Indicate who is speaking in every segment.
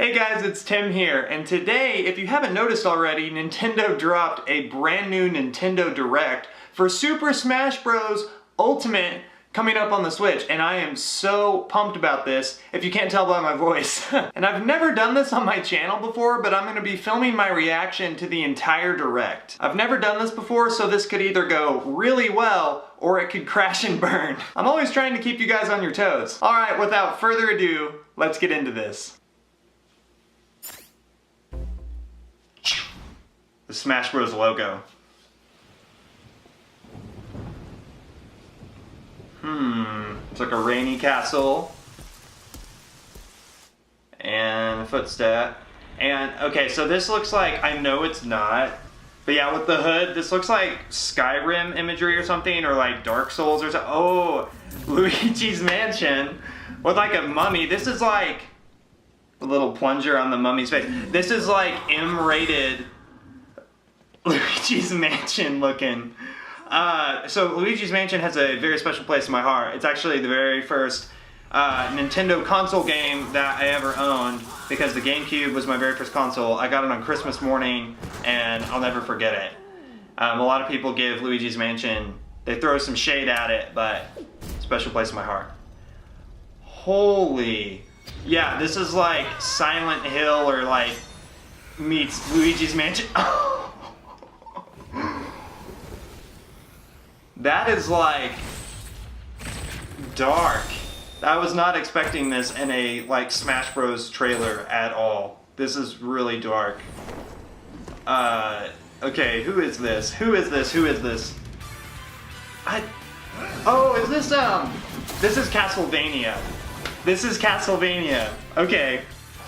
Speaker 1: Hey guys, it's Tim here, and today, if you haven't noticed already, Nintendo dropped a brand new Nintendo Direct for Super Smash Bros. Ultimate coming up on the Switch, and I am so pumped about this, if you can't tell by my voice. And I've never done this on my channel before, but I'm going to be filming my reaction to the entire Direct. I've never done this before, so this could either go really well, or it could crash and burn. I'm always trying to keep you guys on your toes. Alright, without further ado, let's get into this. The Smash Bros. Logo. It's like a rainy castle. And a footstep. And, okay, so this looks like, I know it's not, but yeah, with the hood, this looks like Skyrim imagery or something, or like Dark Souls or something. Oh, Luigi's Mansion with like a mummy. This is like a little plunger on the mummy's face. This is like M-rated Luigi's Mansion looking. So Luigi's Mansion has a very special place in my heart. It's actually the very first Nintendo console game that I ever owned, because the GameCube was my very first console. I got it on Christmas morning and I'll never forget it. A lot of people give Luigi's Mansion, they throw some shade at it, but special place in my heart. Holy, yeah, this is like Silent Hill or like meets Luigi's Mansion. That is like dark. I was not expecting this in a like Smash Bros trailer at all. This is really dark. Okay, who is this? Who is this? Who is this? Oh, is this this is Castlevania. This is Castlevania. Okay.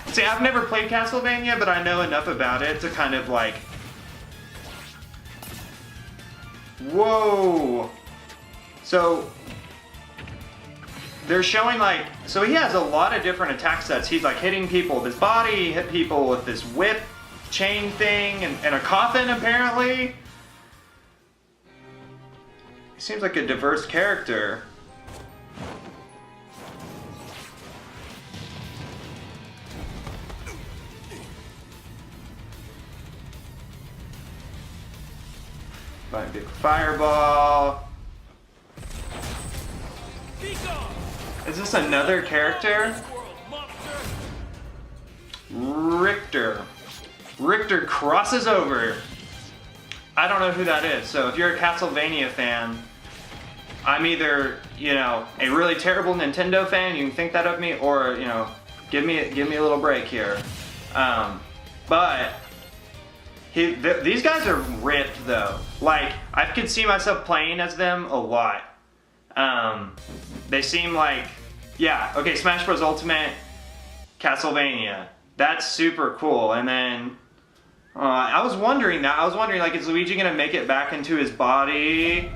Speaker 1: See, I've never played Castlevania, but I know enough about it to kind of like, whoa! So, they're showing like, so he has a lot of different attack sets. He's like hitting people with his body, hit people with this whip chain thing, and a coffin apparently. He seems like a diverse character. Big fireball. Is this another character? Richter. Richter crosses over. I don't know who that is, so if you're a Castlevania fan, I'm either, you know, a really terrible Nintendo fan, you can think that of me, or, you know, give me a little break here. But these guys are ripped though. Like, I could see myself playing as them a lot. They seem like, yeah, okay, Smash Bros. Ultimate, Castlevania. That's super cool. And then, I was wondering, like, is Luigi gonna make it back into his body?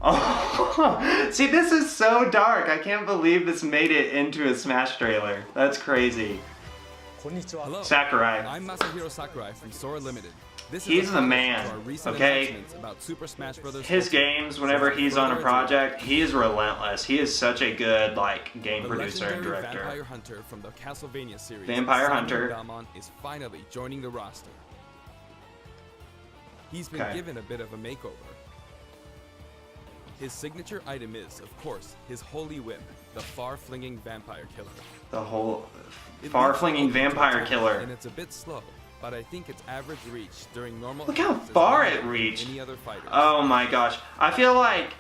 Speaker 1: Oh, see, this is so dark. I can't believe this made it into a Smash trailer. That's crazy.
Speaker 2: Hello.
Speaker 1: Sakurai.
Speaker 2: I'm Masahiro Sakurai from Sora Limited.
Speaker 1: He's the man, okay? His games, whenever he's on a project, he is relentless. He is such a good, like, game producer and director.
Speaker 2: Vampire Hunter from the Castlevania series,
Speaker 1: Vampire Hunter.
Speaker 2: Richter Belmont is finally joining the roster. He's been given a bit of a makeover. His signature item is, of course, his holy whip, the far-flinging vampire killer.
Speaker 1: The whole far-flinging vampire killer.
Speaker 2: And it's a bit slow, but I think its average reach during normal.
Speaker 1: Look how far it reached. Oh my gosh. I feel like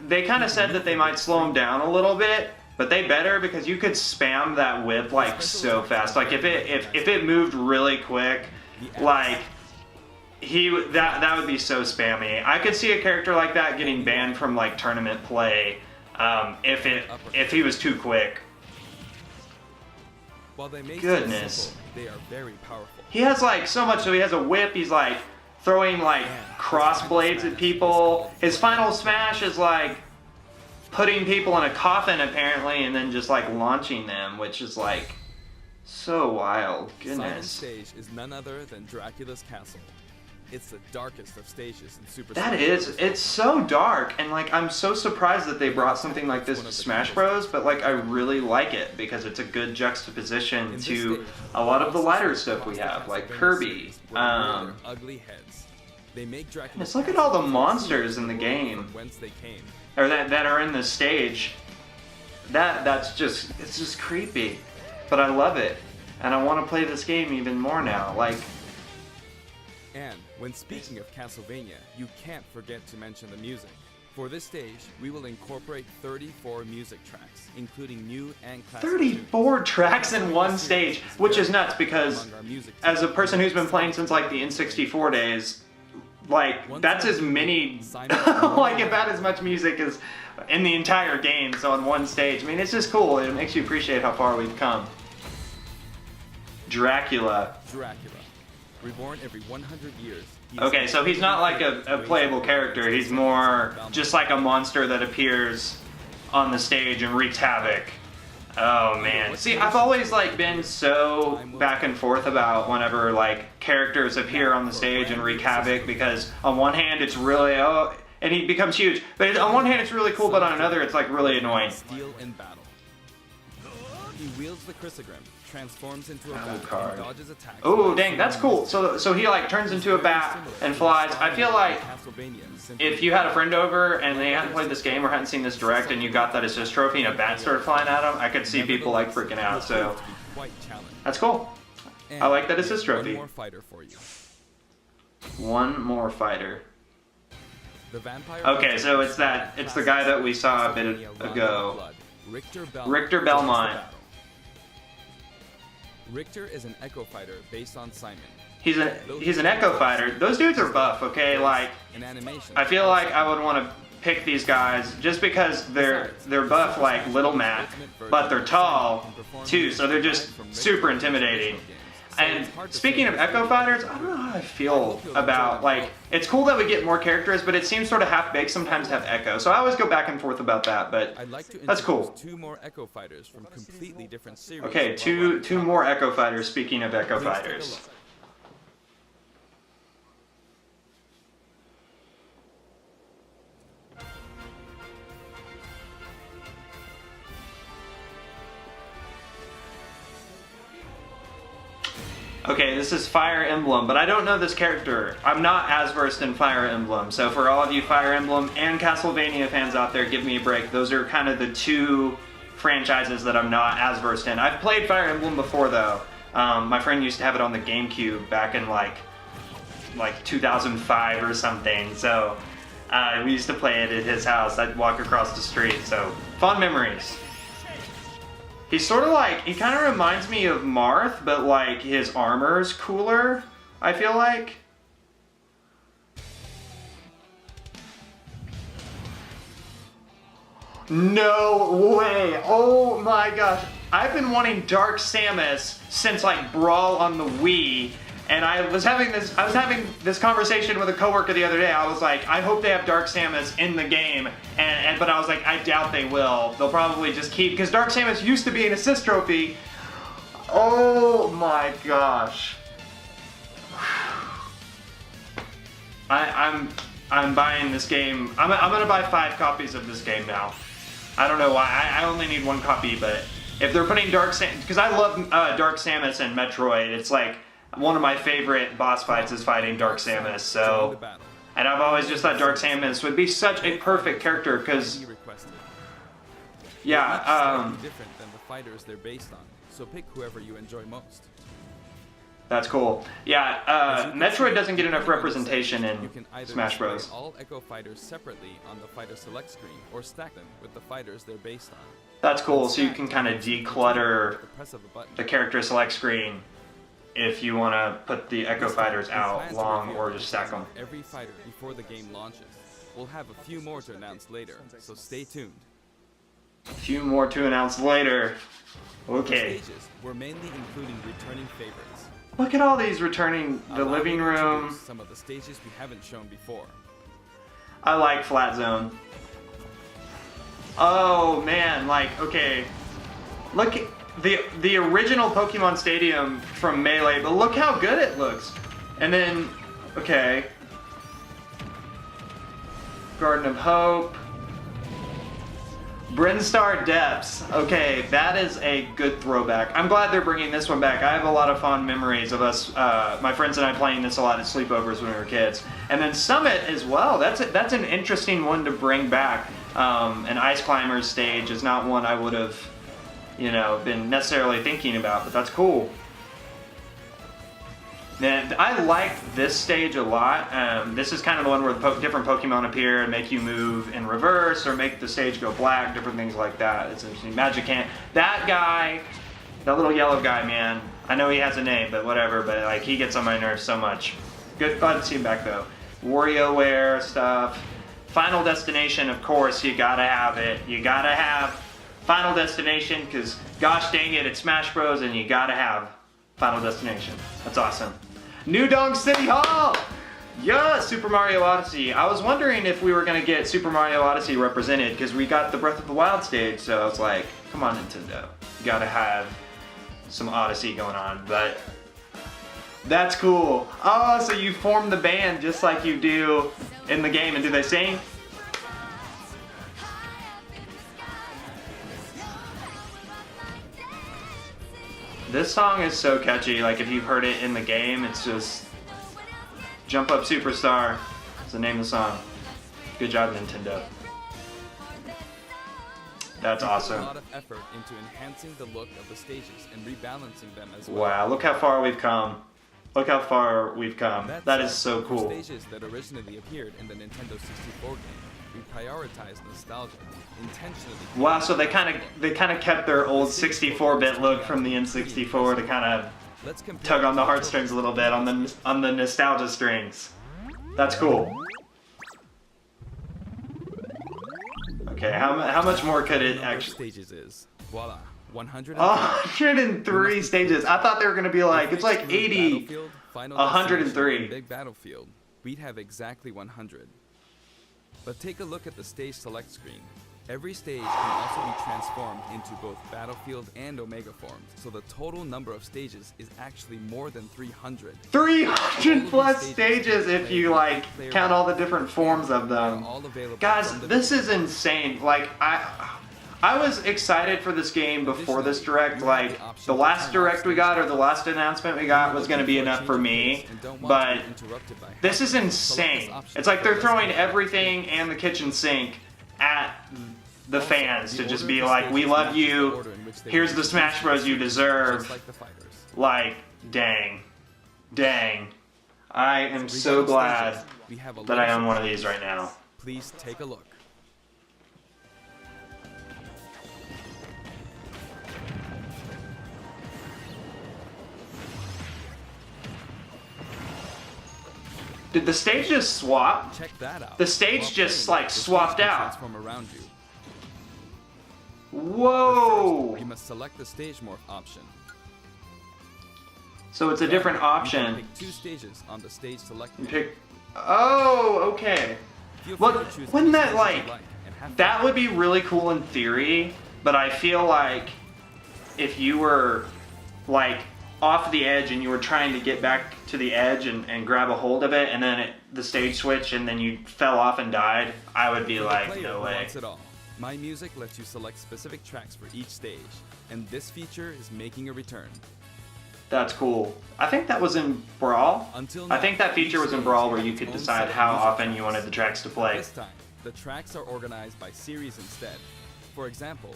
Speaker 1: they kind of said that they might slow him down a little bit, but they better, because you could spam that whip like so fast. Like if it moved really quick, like that would be so spammy. I could see a character like that getting banned from like tournament play if he was too quick.
Speaker 2: While they may
Speaker 1: Goodness.
Speaker 2: Simple, they are very powerful.
Speaker 1: He has like so much. So he has a whip. He's like throwing like cross blades at people. His final smash is like putting people in a coffin apparently, and then just like launching them, which is like so wild. Goodness.
Speaker 2: Silent stage is none other than Dracula's castle. It's the darkest of stages in Super
Speaker 1: That
Speaker 2: Smash
Speaker 1: is,
Speaker 2: Bros.
Speaker 1: it's so dark, and like I'm so surprised that they brought something like this to Smash Bros. But like I really like it because it's a good juxtaposition
Speaker 2: In this
Speaker 1: to
Speaker 2: stage,
Speaker 1: a lot of the lighter
Speaker 2: monsters
Speaker 1: stuff we
Speaker 2: across the
Speaker 1: have, like
Speaker 2: Castlevania
Speaker 1: Kirby.
Speaker 2: series will rear their ugly heads. They make Dracula's
Speaker 1: Just look at all the monsters in the game,
Speaker 2: from whence they came.
Speaker 1: or that are in the stage. It's just creepy, but I love it, and I want to play this game even more now. Like.
Speaker 2: And when speaking of Castlevania, you can't forget to mention the music. For this stage, we will incorporate 34 music tracks, including new and classic
Speaker 1: 34 tracks in one stage, which is nuts because as a person who's been playing since like the N64 days, like that's as many, like about as much music as in the entire game, so on one stage. I mean, it's just cool. It makes you appreciate how far we've come. Dracula.
Speaker 2: Reborn every 100 years.
Speaker 1: Okay, so he's not like a playable character. He's more just like a monster that appears on the stage and wreaks havoc. Oh man. See, I've always like been so back and forth about whenever like characters appear on the stage and wreak havoc, because on one hand it's really and he becomes huge, but on one hand it's really cool, but on another it's like really annoying.
Speaker 2: Steel in battle. He wields the chrysogram, transforms into a bat,
Speaker 1: card.
Speaker 2: and dodges attacks.
Speaker 1: Oh dang, that's cool. So he like turns into a bat and flies. I feel like if you had a friend over and they hadn't played this game or hadn't seen this direct and you got that assist trophy and a bat started flying at them, I could see people like freaking out. So that's cool. I like that assist trophy.
Speaker 2: One more fighter for you.
Speaker 1: One more fighter.
Speaker 2: The vampire.
Speaker 1: Okay, so it's the guy that we saw a bit ago. Richter Belmont.
Speaker 2: Richter is an Echo Fighter based on Simon.
Speaker 1: He's an Echo Fighter. Those dudes are buff, okay? Like, I feel like I would want to pick these guys just because they're buff like Little Mac, but they're tall too, so they're just super intimidating. And speaking of Echo Fighters, I don't know how I feel about, like, it's cool that we get more characters, but it seems sort of half-baked sometimes to have Echo. So I always go back and forth about that, but that's cool.
Speaker 2: Two more Echo Fighters from completely different series.
Speaker 1: Okay, two more Echo Fighters, speaking of Echo Fighters. Okay, this is Fire Emblem, but I don't know this character. I'm not as versed in Fire Emblem, so for all of you Fire Emblem and Castlevania fans out there, give me a break. Those are kind of the two franchises that I'm not as versed in. I've played Fire Emblem before, though. My friend used to have it on the GameCube back in like 2005 or something, so we used to play it at his house. I'd walk across the street, so fond memories. He's sort of like, he kind of reminds me of Marth, but like his armor's cooler, I feel like. No way! Oh my gosh. I've been wanting Dark Samus since like Brawl on the Wii, and I was having this conversation with a coworker the other day. I was like, I hope they have Dark Samus in the game, but I was like, I doubt they will. They'll probably just keep, because Dark Samus used to be an assist trophy. Oh my gosh. I'm buying this game. I'm gonna buy 5 copies of this game now. I don't know why. I only need 1 copy, but if they're putting Dark Samus, because I love Dark Samus and Metroid. It's like one of my favorite boss fights is fighting Dark Samus. So, and I've always just thought Dark Samus would be such a perfect character because, yeah,
Speaker 2: different than the fighters they're based on. So pick whoever you enjoy most.
Speaker 1: That's cool. Yeah, Metroid doesn't get enough representation in Smash Bros.
Speaker 2: All Echo Fighters separately on the Fighter Select screen, or stack them with the fighters they're based on.
Speaker 1: That's cool, so you can kind of declutter the character select screen if you want to put the Echo Fighters out long or just stack them.
Speaker 2: Every fighter before the game launches. We'll have a few more to announce later, so stay tuned.
Speaker 1: A few more to announce later. Okay.
Speaker 2: The stages were mainly including returning favorites.
Speaker 1: Look at all these returning, the living room.
Speaker 2: Some of the stages we haven't shown before.
Speaker 1: I like Flat Zone. Oh man, like, okay. Look at the original Pokemon Stadium from Melee, but look how good it looks. And then Okay. Garden of Hope. Brinstar Depths. Okay, that is a good throwback. I'm glad they're bringing this one back. I have a lot of fond memories of us, my friends and I, playing this a lot at sleepovers when we were kids. And then Summit as well. That's an interesting one to bring back. An Ice Climbers stage is not one I would have, you know, been necessarily thinking about, but that's cool. And I like this stage a lot. This is kind of the one where different Pokemon appear and make you move in reverse or make the stage go black, different things like that. It's interesting. Magikarp. That guy, that little yellow guy, man, I know he has a name, but whatever, but like he gets on my nerves so much. Good fun to see him back though. WarioWare stuff. Final Destination, of course, you gotta have it. You gotta have Final Destination, because gosh dang it, it's Smash Bros. And you gotta have Final Destination. That's awesome. New Donk City Hall! Yes, Super Mario Odyssey. I was wondering if we were going to get Super Mario Odyssey represented, because we got the Breath of the Wild stage, so I was like, come on Nintendo. You gotta have some Odyssey going on, but that's cool. Oh, so you form the band just like you do in the game, and do they sing? This song is so catchy, like if you've heard it in the game, it's just Jump Up Superstar is the name of the song. Good job, Nintendo. That's awesome.
Speaker 2: A lot of effort into enhancing the look of the stages and rebalancing them as well.
Speaker 1: Wow, look how far we've come. Look how far we've come. That is so cool.
Speaker 2: Stages that originally appeared in the Nintendo 64 game, we prioritized nostalgia intentionally.
Speaker 1: Wow, so they kind of kept their old 64-bit look from the N64 to kind of tug on the heartstrings a little bit on the nostalgia strings. That's cool. Okay, how much more could it actually?
Speaker 2: Stages is voila,
Speaker 1: 103 stages. I thought they were gonna be like it's like 80, 103.
Speaker 2: Big Battlefield, we'd have exactly 100. But take a look at the stage select screen. Every stage can also be transformed into both Battlefield and Omega forms, so the total number of stages is actually more than 300.
Speaker 1: 300 plus stages if you like count all the different forms of them. Guys, this is insane. Like I was excited for this game before this direct. Like the last direct we got or the last announcement we got was going to be enough for me, but this is insane. It's like they're throwing everything and the kitchen sink at the fans to just be like, we love you, here's the Smash Bros you deserve. Like, dang. I am so glad that I own one of these right now.
Speaker 2: Please take a look.
Speaker 1: Did the stage just swap?
Speaker 2: Check that out.
Speaker 1: The stage just like swapped out.
Speaker 2: Transform around you.
Speaker 1: Whoa!
Speaker 2: First, you must select the stage morph option.
Speaker 1: So it's a different option.
Speaker 2: Pick 2 stages on the stage select.
Speaker 1: You pick. Oh, okay. Well, wouldn't that like that would be really cool in theory, but I feel like if you were like off the edge and you were trying to get back to the edge and grab a hold of it, and then the stage switch and then you fell off and died, I would be like, no way.
Speaker 2: My Music lets you select specific tracks for each stage, and this feature is making a return.
Speaker 1: That's cool. I think that was in Brawl. I think that feature was in Brawl where you could decide how often you wanted the tracks to play.
Speaker 2: This time, the tracks are organized by series instead. For example,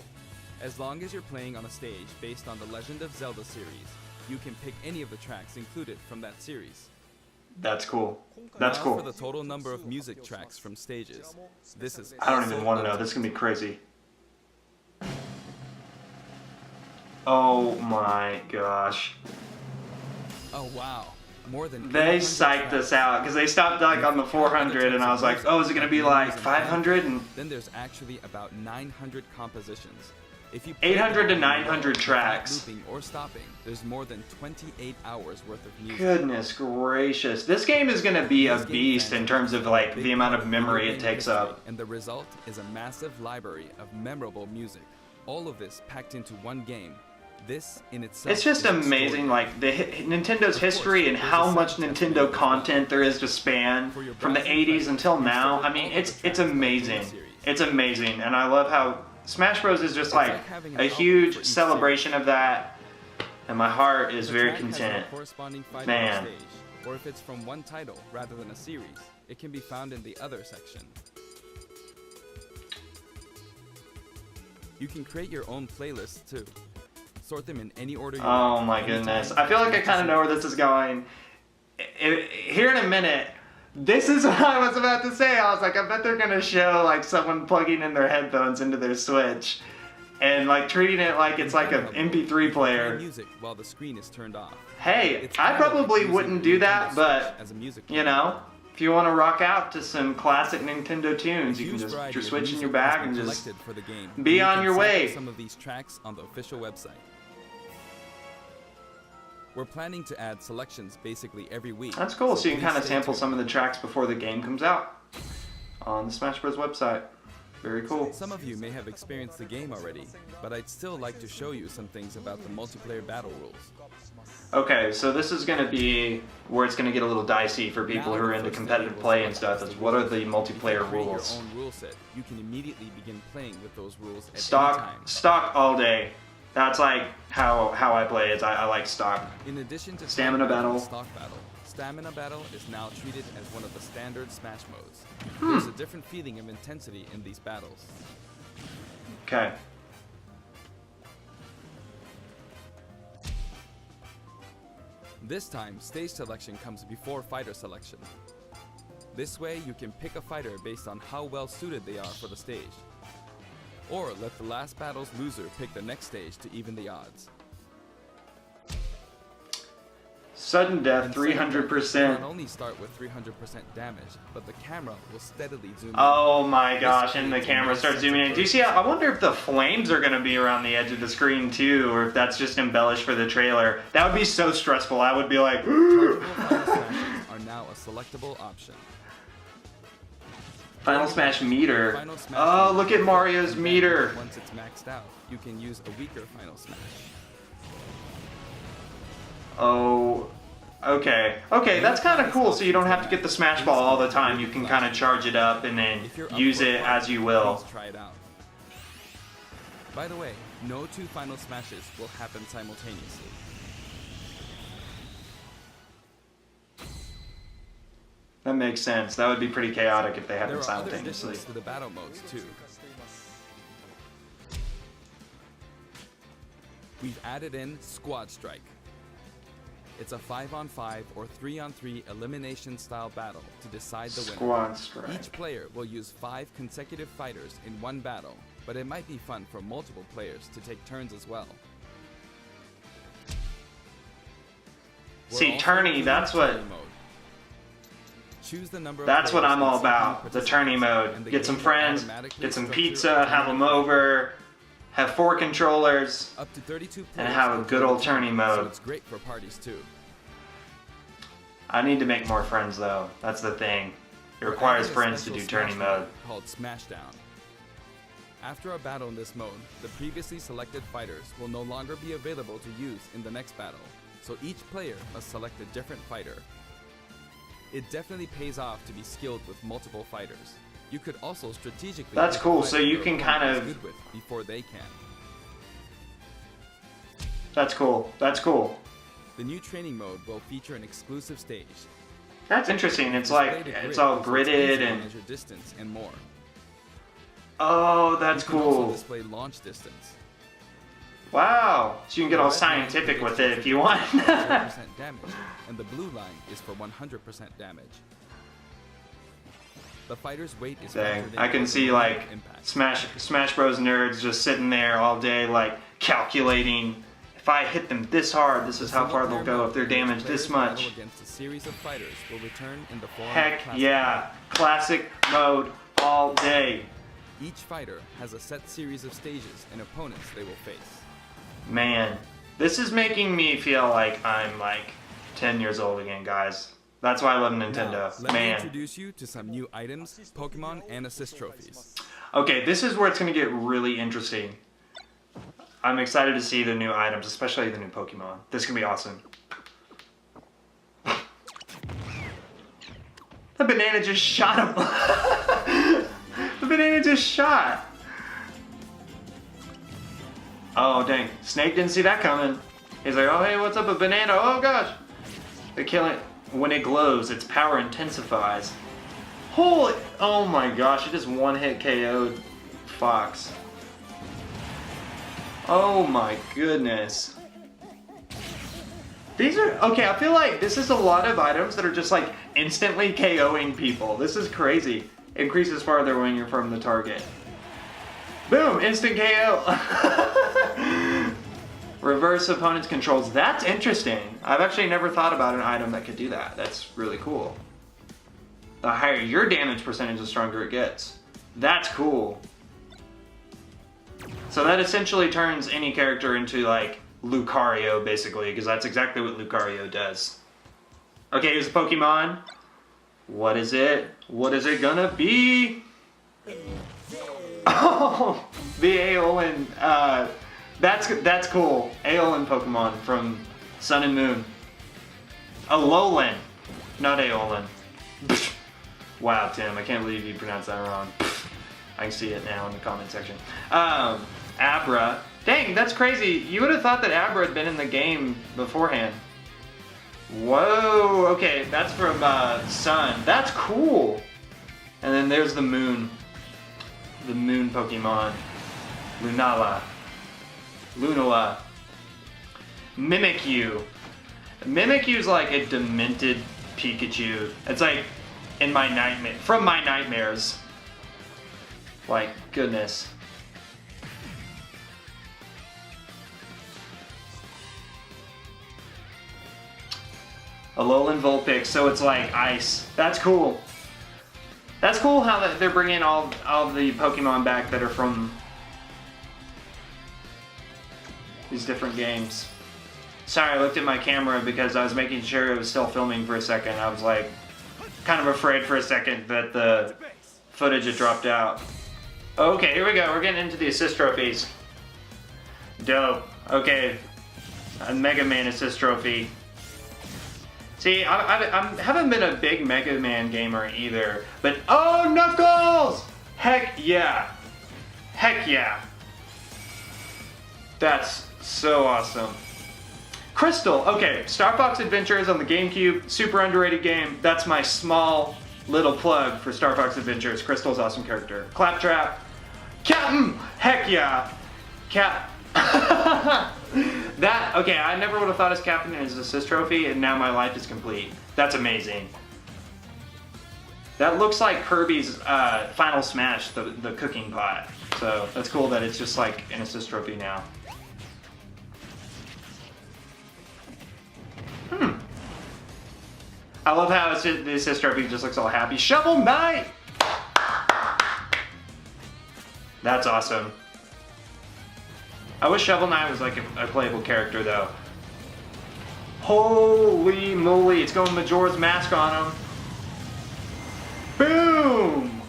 Speaker 2: as long as you're playing on a stage based on the Legend of Zelda series, you can pick any of the tracks included from that series.
Speaker 1: That's cool. That's
Speaker 2: now
Speaker 1: cool.
Speaker 2: For the total number of music tracks from stages, this is.
Speaker 1: I don't even want to know. This is gonna be crazy. Oh my gosh.
Speaker 2: Oh wow. More than
Speaker 1: they psyched us out because they stopped like on the 400 and I was like, oh, is it gonna be like 500? And
Speaker 2: then there's actually about 900 compositions. If you
Speaker 1: 800 to 900 tracks.
Speaker 2: Looping or stopping, there's more than 28 hours worth of music.
Speaker 1: Goodness gracious. This game is going to be a beast in terms of like the amount of memory it takes up.
Speaker 2: And the result is a massive library of memorable music. All of this packed into one game. This in itself
Speaker 1: It's just
Speaker 2: is
Speaker 1: amazing, like Nintendo's history and how much Nintendo content there is to span from the 80s until now. I mean, it's amazing. It's amazing, and I love how Smash Bros is just like a huge celebration of that, and my heart is very content. Man.
Speaker 2: Or if it's from one title rather than a series, it can be found in the other section. You can create your own playlists too. Sort them in any order you want.
Speaker 1: Oh my goodness. I feel like I kind of know where this is going. Here in a minute, this is what I was about to say. I was like, I bet they're going to show like someone plugging in their headphones into their Switch and like treating it like it's like an MP3 player.
Speaker 2: Music while the screen is turned off.
Speaker 1: Hey, I probably wouldn't do that, but you know, if you want to rock out to some classic Nintendo tunes, you can just put your Switch in your bag and just be on your way.
Speaker 2: Some of these tracks on the official website. We're planning to add selections basically every week.
Speaker 1: That's cool, so you can kind of sample some of the tracks before the game comes out on the Smash Bros. Website. Very cool.
Speaker 2: Some of you may have experienced the game already, but I'd still like to show you some things about the multiplayer battle rules.
Speaker 1: Okay, so this is going to be where it's going to get a little dicey for people who are into competitive play and stuff. Is what are the multiplayer rules?
Speaker 2: Your own rule set. You can immediately begin playing with those rules at any time.
Speaker 1: Stock all day. That's like how I play it. I like stock.
Speaker 2: In addition to
Speaker 1: stamina battle,
Speaker 2: Stamina battle is now treated as one of the standard Smash modes. There's a different feeling of intensity in these battles.
Speaker 1: Okay.
Speaker 2: This time, stage selection comes before fighter selection. This way, you can pick a fighter based on how well suited they are for the stage. Or let the last battle's loser pick the next stage to even the odds.
Speaker 1: Sudden death, 300%.
Speaker 2: Not only start with 300% damage, but the camera will steadily zoom in.
Speaker 1: Oh my gosh, and the camera starts zooming in. Do you see? I wonder if the flames are going to be around the edge of the screen too, or if that's just embellished for the trailer. That would be so stressful. I would be like,
Speaker 2: are now a selectable option.
Speaker 1: Final Smash meter. Oh, look at Mario's meter.
Speaker 2: Once it's maxed out, you can use a weaker Final Smash.
Speaker 1: Oh, okay. Okay, that's kind of cool, so you don't have to get the Smash Ball all the time. You can kind of charge it up and then use it as you will.
Speaker 2: Please try it out. By the way, no two Final Smashes will happen simultaneously.
Speaker 1: That makes sense. That would be pretty chaotic if they happened
Speaker 2: There are other
Speaker 1: simultaneously.
Speaker 2: additions to the battle modes too. We've added in Squad Strike. It's a 5-on-5 or 3-on-3 elimination style battle to decide the winner.
Speaker 1: Squad Strike.
Speaker 2: Each player will use 5 consecutive fighters in one battle, but it might be fun for multiple players to take turns as well.
Speaker 1: See, tourney, that's what...
Speaker 2: Choose the number
Speaker 1: That's what I'm all about, the tourney mode. Get some friends, get some pizza, have them over, have 4 controllers,
Speaker 2: up to 32
Speaker 1: and have a good old tourney
Speaker 2: so
Speaker 1: mode.
Speaker 2: it's great for parties too.
Speaker 1: I need to make more friends though, that's the thing. It requires friends to do tourney mode.
Speaker 2: Called Smashdown. After a battle in this mode, the previously selected fighters will no longer be available to use in the next battle, so each player must select a different fighter. It definitely pays off to be skilled with multiple fighters. You could also strategically...
Speaker 1: That's cool, so you can kind of...
Speaker 2: good with before they can.
Speaker 1: That's cool, that's cool.
Speaker 2: The new training mode will feature an exclusive stage.
Speaker 1: That's interesting, it's like, it's all gridded and...
Speaker 2: measure distance and more.
Speaker 1: Oh, that's
Speaker 2: You can also
Speaker 1: cool.
Speaker 2: display launch distance.
Speaker 1: Wow, so you can get all scientific with it if you want.
Speaker 2: 0% damage, and the blue line is for 100% damage. The fighter's weight is
Speaker 1: Dang,
Speaker 2: factored in
Speaker 1: I can
Speaker 2: for
Speaker 1: see like
Speaker 2: impact.
Speaker 1: Smash Bros nerds just sitting there all day like calculating, if I hit them this hard, this is how far they'll go if they're damaged this much.
Speaker 2: Against a series of fighters will return in the form
Speaker 1: Heck
Speaker 2: of classic
Speaker 1: yeah, classic mode all day.
Speaker 2: Each fighter has a set series of stages and opponents they will face.
Speaker 1: Man, this is making me feel like I'm like 10 years old again, guys. That's why I love Nintendo.
Speaker 2: Now, let me
Speaker 1: Man.
Speaker 2: introduce you to some new items, Pokemon, and assist trophies.
Speaker 1: Okay, this is where it's gonna get really interesting. I'm excited to see the new items, especially the new Pokemon. This can be awesome. The banana just shot him. The banana just shot. Oh, dang. Snake didn't see that coming. He's like, oh, hey, what's up, a banana? Oh, gosh. They kill it. When it glows, its power intensifies. Holy, oh my gosh, it just one-hit KO'd Fox. Oh my goodness. These are, okay, I feel like this is a lot of items that are just like instantly KOing people. This is crazy. Increases farther when you're from the target. Boom, instant KO. Reverse opponent's controls. That's interesting. I've actually never thought about an item that could do that. That's really cool. The higher your damage percentage, the stronger it gets. That's cool. So that essentially turns any character into like Lucario, basically, because that's exactly what Lucario does. Okay, here's a Pokemon. What is it? What is it gonna be? Oh, the Aeolin. That's cool. Aeolin Pokemon from Sun and Moon. Alolan, not Aeolin. Wow, Tim, I can't believe you pronounced that wrong. I can see it now in the comment section. Abra. Dang, that's crazy. You would have thought that Abra had been in the game beforehand. Whoa, okay, that's from Sun. That's cool. And then there's the Moon. The Moon Pokemon. Lunala. Mimikyu. Mimikyu's like a demented Pikachu. It's like in my nightmare, from my nightmares. Like, goodness. Alolan Vulpix, so it's like ice. That's cool. That's cool how they're bringing all the Pokemon back that are from these different games. Sorry, I looked at my camera because I was making sure it was still filming for a second. I was like, kind of afraid for a second that the footage had dropped out. Okay, here we go. We're getting into the assist trophies. Dope. Okay, a Mega Man assist trophy. See, I haven't been a big Mega Man gamer either, but oh, Knuckles! Heck yeah. Heck yeah. That's so awesome. Crystal, okay, Star Fox Adventures on the GameCube, super underrated game. That's my small little plug for Star Fox Adventures. Crystal's awesome character. Claptrap, Captain, heck yeah. That, okay, I never would have thought as Captain as assist trophy, and now my life is complete. That's amazing. That looks like Kirby's Final Smash, the cooking pot. So that's cool that it's just like an assist trophy now. I love how the assist trophy just looks all happy. Shovel Knight! That's awesome. I wish Shovel Knight was like a playable character though. Holy moly, it's going Majora's Mask on him. Boom!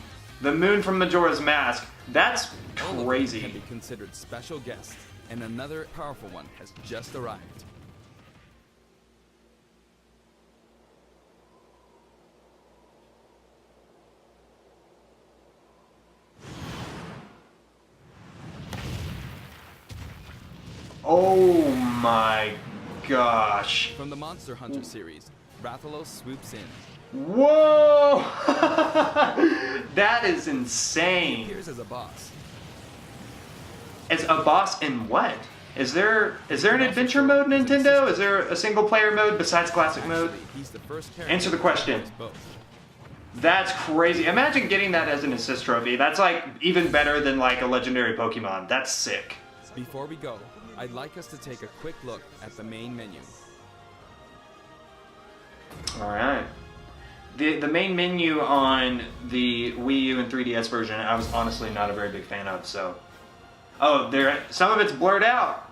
Speaker 1: The moon from Majora's Mask. That's crazy.
Speaker 2: Can be considered special guests, and another powerful one has just arrived.
Speaker 1: Oh my gosh.
Speaker 2: From the Monster Hunter series, Rathalos swoops in.
Speaker 1: Whoa! That is insane.
Speaker 2: Here's as a boss.
Speaker 1: As a boss in what? Is there an adventure mode, Nintendo? Is there a single player mode besides classic mode?
Speaker 2: He's the first character.
Speaker 1: Answer the question.
Speaker 2: Both.
Speaker 1: That's crazy. Imagine getting that as an assist trophy. That's like even better than like a legendary Pokemon. That's sick.
Speaker 2: Before we go, I'd like us to take a quick look at the main menu.
Speaker 1: Alright. The main menu on the Wii U and 3DS version, I was honestly not a very big fan of, so... Oh, some of it's blurred out!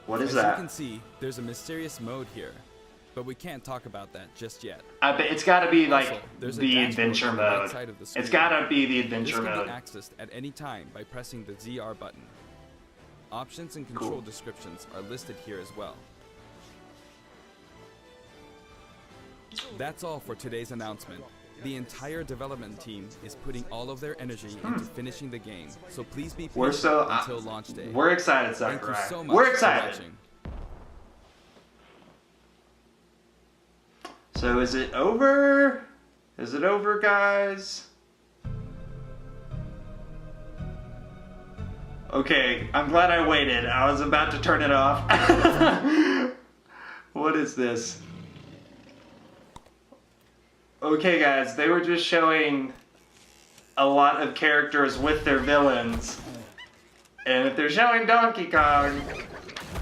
Speaker 1: What is that?
Speaker 2: As you can see, there's a mysterious mode here, but we can't talk about that just yet.
Speaker 1: I bet it's gotta be like
Speaker 2: Also,
Speaker 1: the adventure mode.
Speaker 2: Right
Speaker 1: It's gotta be the adventure
Speaker 2: this
Speaker 1: mode.
Speaker 2: can be accessed at any time by pressing the ZR button. Options and control
Speaker 1: Cool.
Speaker 2: descriptions are listed here as well. That's all for today's announcement. The entire development team is putting all of their energy into finishing the game, so please be patient until launch day.
Speaker 1: We're excited,
Speaker 2: Thank
Speaker 1: Sakurai.
Speaker 2: you so much
Speaker 1: We're
Speaker 2: for
Speaker 1: excited.
Speaker 2: watching.
Speaker 1: So is it over? Is it over, guys? Okay, I'm glad I waited. I was about to turn it off. What is this? Okay, guys, they were just showing a lot of characters with their villains. And if they're showing Donkey Kong,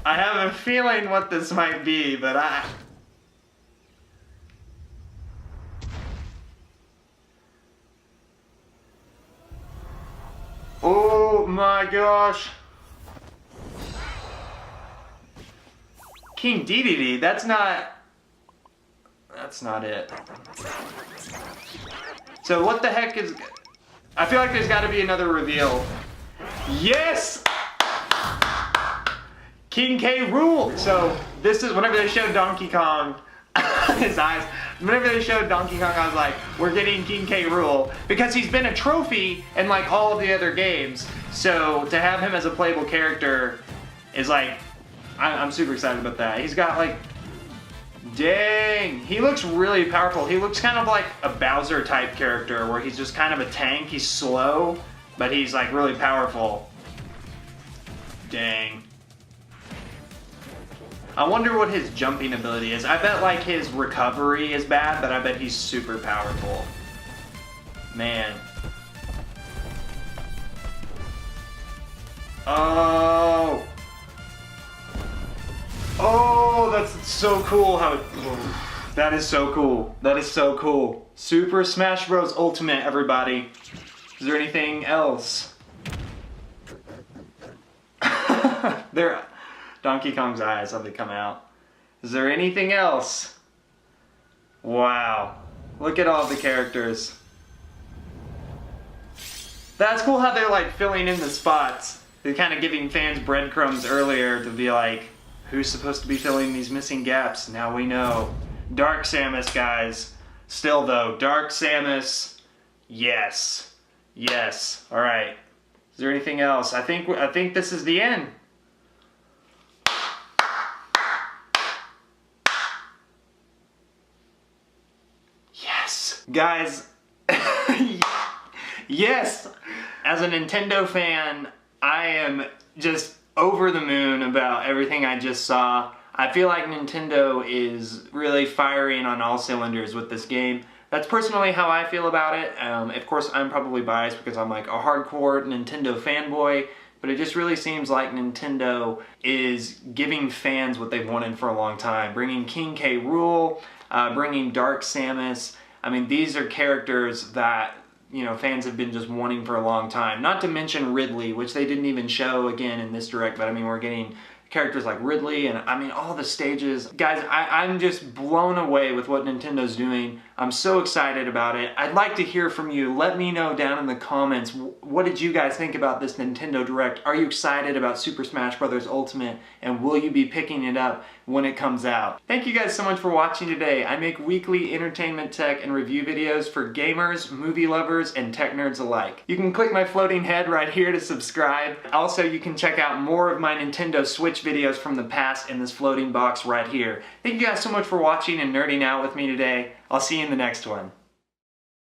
Speaker 1: I have a feeling what this might be, but oh my gosh. King Dedede, that's not it. So what the heck is... I feel like there's got to be another reveal. Yes! King K. Rool! So this is, whenever they showed Donkey Kong, his eyes, whenever they showed Donkey Kong, I was like, we're getting King K. Rool. Because he's been a trophy in like all of the other games. So to have him as a playable character is like, I'm super excited about that. He's got like, dang, he looks really powerful. He looks kind of like a Bowser type character where he's just kind of a tank. He's slow, but he's like really powerful. Dang. I wonder what his jumping ability is. I bet like his recovery is bad, but I bet he's super powerful. Man. Oh. Oh, that's so cool how it... That is so cool. That is so cool. Super Smash Bros. Ultimate, everybody. Is there anything else? There... Donkey Kong's eyes, how they come out. Is there anything else? Wow. Look at all the characters. That's cool how they're like filling in the spots. They're kind of giving fans breadcrumbs earlier to be like, who's supposed to be filling these missing gaps? Now we know. Dark Samus, guys. Still though, Dark Samus. Yes. Yes. Alright. Is there anything else? I think this is the end. Yes. Guys. Yes. As a Nintendo fan, I am just over the moon about everything I just saw. I feel like Nintendo is really firing on all cylinders with this game. That's personally how I feel about it. Of course, I'm probably biased because I'm like a hardcore Nintendo fanboy, but it just really seems like Nintendo is giving fans what they've wanted for a long time. Bringing King K. Rool, bringing Dark Samus. I mean, these are characters that, you know, fans have been just wanting for a long time. Not to mention Ridley, which they didn't even show again in this direct, but I mean, we're getting characters like Ridley and I mean, all the stages. Guys, I'm just blown away with what Nintendo's doing. I'm so excited about it. I'd like to hear from you. Let me know down in the comments, what did you guys think about this Nintendo Direct? Are you excited about Super Smash Bros. Ultimate? And will you be picking it up when it comes out? Thank you guys so much for watching today. I make weekly entertainment tech and review videos for gamers, movie lovers, and tech nerds alike. You can click my floating head right here to subscribe. Also, you can check out more of my Nintendo Switch videos from the past in this floating box right here. Thank you guys so much for watching and nerding out with me today. I'll see you in the next one.